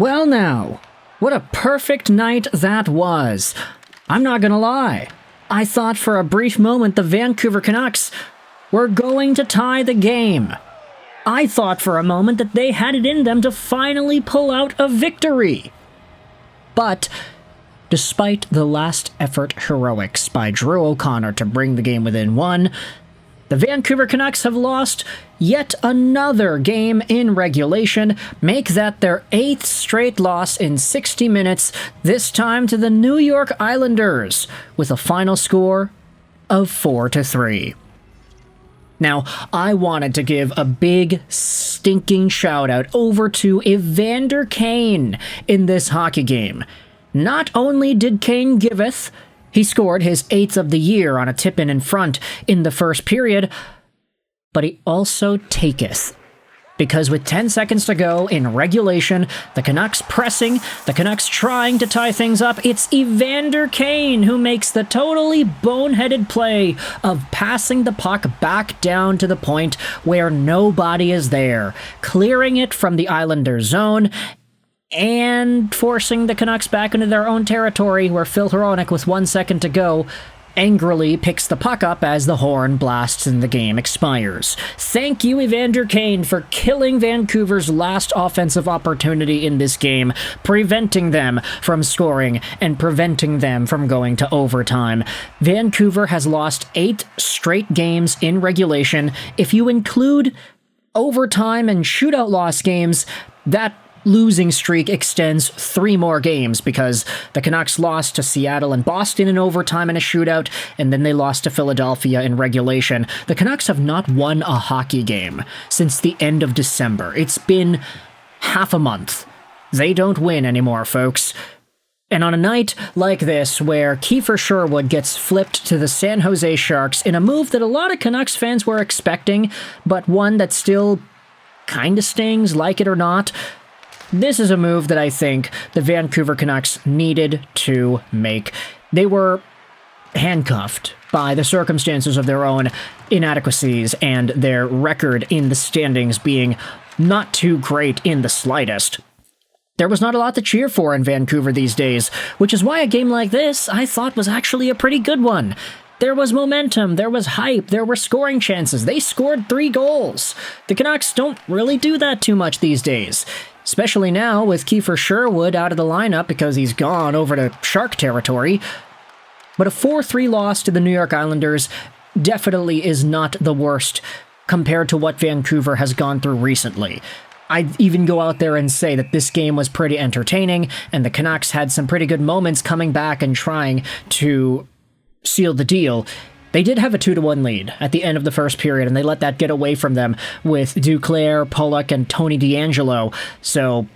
Well now, what a perfect night that was. I'm not gonna lie. I thought for a brief moment the Vancouver Canucks were going to tie the game. I thought for a moment that they had it in them to finally pull out a victory. But despite the last-effort heroics by Drew O'Connor to bring the game within one, the Vancouver Canucks have lost yet another game in regulation, make that their 8th straight loss in 60 minutes, this time to the New York Islanders, with a final score of 4-3. Now, I wanted to give a big, stinking shout-out over to Evander Kane in this hockey game. Not only did Kane Giveth, he scored his 8th of the year on a tip-in in front in the first period, but he also taketh. Because with 10 seconds to go in regulation, the Canucks pressing, the Canucks trying to tie things up, it's Evander Kane who makes the totally boneheaded play of passing the puck back down to the point where nobody is there, clearing it from the Islanders' zone, and forcing the Canucks back into their own territory, where Phil Hronek, with 1 second to go, angrily picks the puck up as the horn blasts and the game expires. Thank you, Evander Kane, for killing Vancouver's last offensive opportunity in this game, preventing them from scoring and preventing them from going to overtime. Vancouver has lost 8 straight games in regulation. If you include overtime and shootout loss games, that losing streak extends 3 more games, because the Canucks lost to Seattle and Boston in overtime in a shootout, and then they lost to Philadelphia in regulation. The Canucks have not won a hockey game since the end of December. It's been half a month. They don't win anymore, folks. And on a night like this, where Kiefer Sherwood gets flipped to the San Jose Sharks in a move that a lot of Canucks fans were expecting, but one that still kinda stings, like it or not, this is a move that I think the Vancouver Canucks needed to make. They were handcuffed by the circumstances of their own inadequacies and their record in the standings being not too great in the slightest. There was not a lot to cheer for in Vancouver these days, which is why a game like this I thought was actually a pretty good one. There was momentum, there was hype, there were scoring chances. They scored 3 goals. The Canucks don't really do that too much these days. Especially now with Kiefer Sherwood out of the lineup because he's gone over to Shark territory. But a 4-3 loss to the New York Islanders definitely is not the worst compared to what Vancouver has gone through recently. I'd even go out there and say that this game was pretty entertaining, and the Canucks had some pretty good moments coming back and trying to seal the deal. They did have a 2-1 lead at the end of the first period, and they let that get away from them with Duclair, Pulock, and Tony DeAngelo. So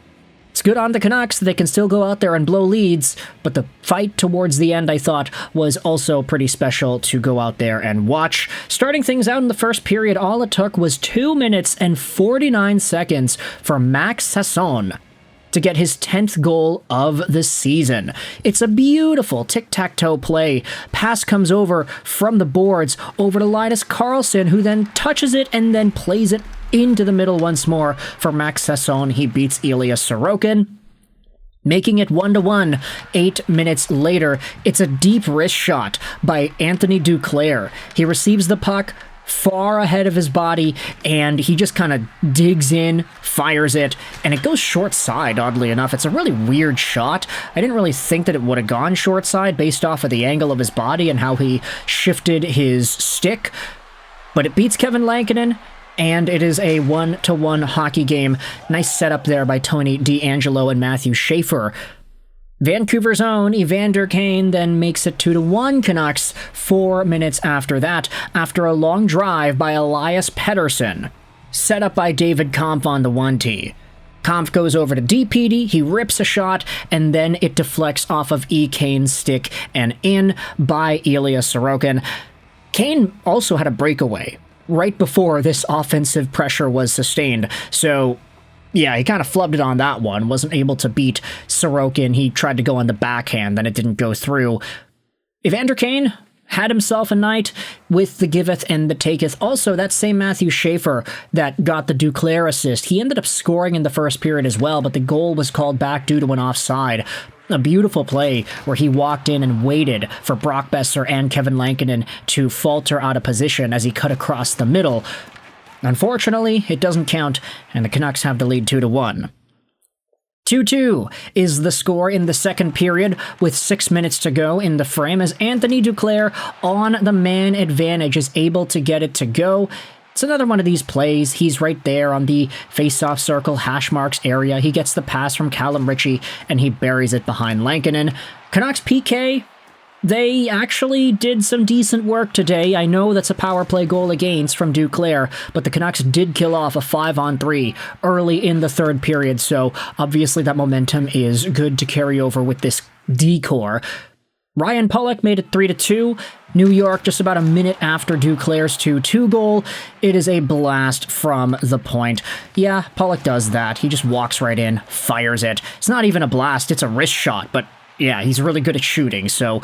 it's good on the Canucks. They can still go out there and blow leads, but the fight towards the end, I thought, was also pretty special to go out there and watch. Starting things out in the first period, all it took was 2 minutes and 49 seconds for Max Sasson to get his 10th goal of the season. It's a beautiful tic-tac-toe play. Pass comes over from the boards over to Linus Karlsson, who then touches it and then plays it into the middle once more for Max Sasson. He beats Ilya Sorokin, making it 1-1. 8 minutes later, it's a deep wrist shot by Anthony Duclair. He receives the puck far ahead of his body, and he just kind of digs in, fires it, and it goes short side, oddly enough. It's a really weird shot. I didn't really think that it would have gone short side based off of the angle of his body and how he shifted his stick, but it beats Kevin Lankinen, and it is a 1-1 hockey game. Nice setup there by Tony DeAngelo and Matthew Schaefer. Vancouver's own Evander Kane then makes it 2-1 Canucks 4 minutes after that, after a long drive by Elias Pettersson, set up by David Kampf on the 1T. Kampf goes over to DPD, he rips a shot, and then it deflects off of E. Kane's stick and in by Ilya Sorokin. Kane also had a breakaway right before this offensive pressure was sustained, so yeah, he kind of flubbed it on that one. Wasn't able to beat Sorokin. He tried to go on the backhand, then it didn't go through. Evander Kane, had himself a night with the Giveth and the Taketh. Also, that same Matthew Schaefer that got the Duclair assist, he ended up scoring in the first period as well, but the goal was called back due to an offside. A beautiful play where he walked in and waited for Brock Besser and Kevin Lankinen to falter out of position as he cut across the middle. Unfortunately, it doesn't count, and the Canucks have the lead 2-1. 2-2 is the score in the second period with 6 minutes to go in the frame as Anthony Duclair on the man advantage is able to get it to go. It's another one of these plays. He's right there on the face-off circle hash marks area. He gets the pass from Callum Ritchie and he buries it behind Lankinen. Canucks PK, they actually did some decent work today. I know that's a power play goal against from Duclair, but the Canucks did kill off a 5-on-3 early in the third period, so obviously that momentum is good to carry over with this decor. Ryan Pulock made it 3-2. New York just about a minute after Duclair's 2-2 goal. It is a blast from the point. Yeah, Pulock does that. He just walks right in, fires it. It's not even a blast, it's a wrist shot, but yeah, he's really good at shooting, so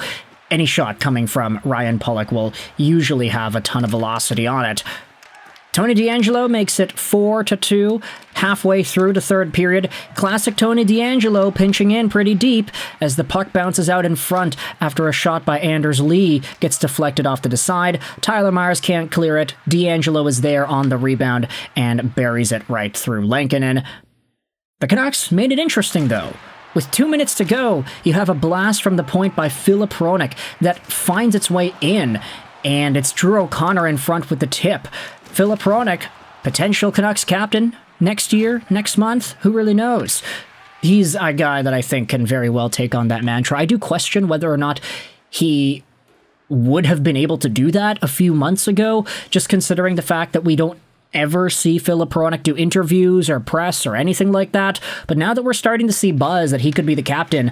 any shot coming from Ryan Pulock will usually have a ton of velocity on it. Tony DeAngelo makes it 4-2 halfway through the third period. Classic Tony DeAngelo pinching in pretty deep as the puck bounces out in front after a shot by Anders Lee gets deflected off to the side. Tyler Myers can't clear it. DeAngelo is there on the rebound and buries it right through Lankinen. The Canucks made it interesting though. With 2 minutes to go, you have a blast from the point by Filip Hronek that finds its way in, and it's Drew O'Connor in front with the tip. Filip Hronek, potential Canucks captain next year, next month, who really knows? He's a guy that I think can very well take on that mantra. I do question whether or not he would have been able to do that a few months ago, just considering the fact that we don't ever see Filip Hronek do interviews or press or anything like that. But now that we're starting to see buzz that he could be the captain,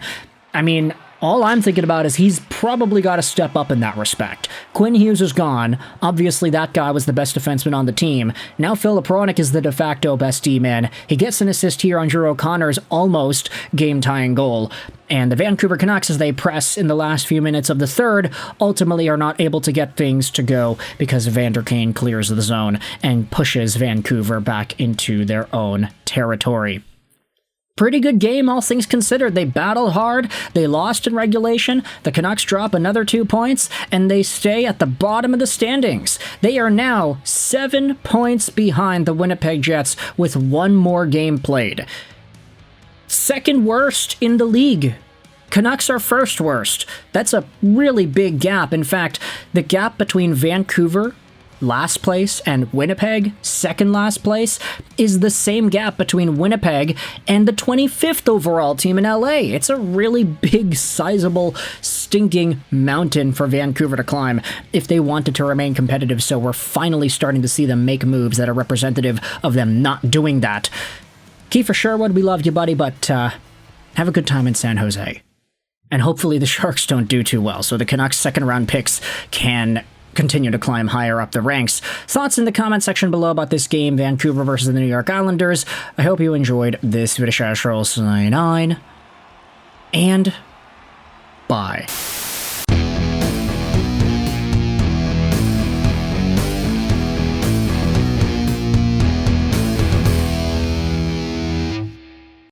I mean, all I'm thinking about is he's probably got to step up in that respect. Quinn Hughes is gone. Obviously, that guy was the best defenseman on the team. Now Filip Hronek is the de facto best D-man. He gets an assist here on Drew O'Connor's almost game-tying goal. And the Vancouver Canucks, as they press in the last few minutes of the third, ultimately are not able to get things to go because Evander Kane clears the zone and pushes Vancouver back into their own territory. Pretty good game, all things considered. They battled hard, they lost in regulation, the Canucks drop another 2 points, and they stay at the bottom of the standings. They are now 7 points behind the Winnipeg Jets with one more game played. Second worst in the league. Canucks are first worst. That's a really big gap. In fact, the gap between Vancouver, last place, and Winnipeg, second last place, is the same gap between Winnipeg and the 25th overall team in LA. It's a really big, sizable, stinking mountain for Vancouver to climb if they wanted to remain competitive, so we're finally starting to see them make moves that are representative of them not doing that. Kiefer Sherwood, we loved you, buddy, but have a good time in San Jose. And hopefully the Sharks don't do too well, so the Canucks' second-round picks can continue to climb higher up the ranks. Thoughts in the comment section below about this game, Vancouver versus the New York Islanders. I hope you enjoyed this video. Sign on, and bye.